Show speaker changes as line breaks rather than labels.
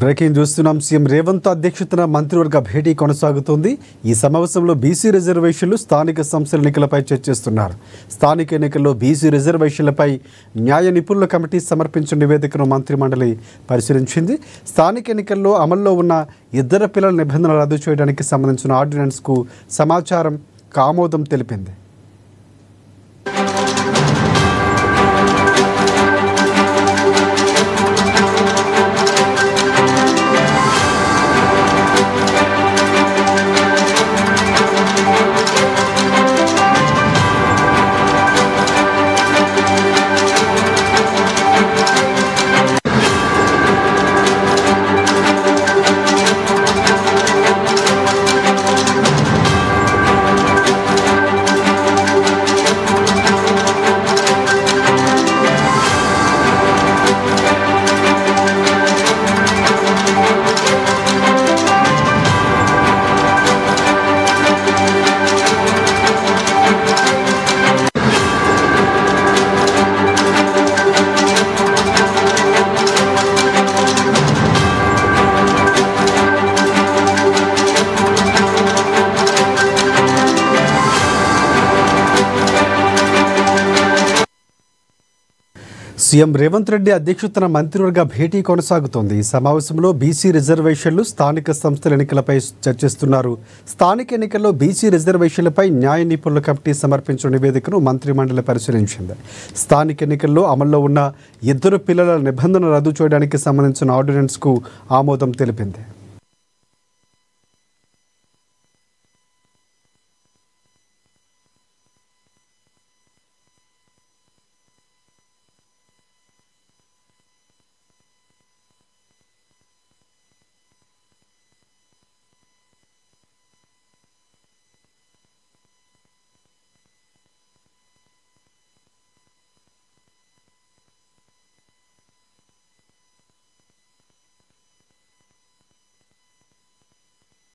Breaking చూస్తున్నాం. CM Revanth అధ్యక్షతన మంత్రివర్గ భేటీ కొనసాగుతోంది. ఈ సమావేశంలో బీసీ రిజర్వేషన్లు, స్థానిక సంస్థల ఎన్నికలపై చర్చిస్తున్నారు. స్థానిక ఎన్నికల్లో బీసీ రిజర్వేషన్లపై న్యాయ నిపుణుల కమిటీ సమర్పించిన నివేదికను మంత్రిమండలి పరిశీలించింది. స్థానిక ఎన్నికల్లో అమల్లో ఉన్న ఇద్దరు పిల్లల నిబంధనలు రద్దు చేయడానికి సంబంధించిన ఆర్డినెన్స్కు సమాచారం ఆమోదం తెలిపింది. సీఎం రేవంత్ రెడ్డి అధ్యక్షతన మంత్రివర్గ భేటీ కొనసాగుతోంది. ఈ సమావేశంలో బీసీ రిజర్వేషన్లు, స్థానిక సంస్థల ఎన్నికలపై చర్చిస్తున్నారు. స్థానిక ఎన్నికల్లో బీసీ రిజర్వేషన్లపై న్యాయ నిపుణుల కమిటీ సమర్పించిన నివేదికను మంత్రిమండలి పరిశీలించింది. స్థానిక ఎన్నికల్లో అమల్లో ఉన్న ఇద్దరు పిల్లల నిబంధన రద్దు చేయడానికి సంబంధించిన ఆర్డినెన్స్కు ఆమోదం తెలిపింది.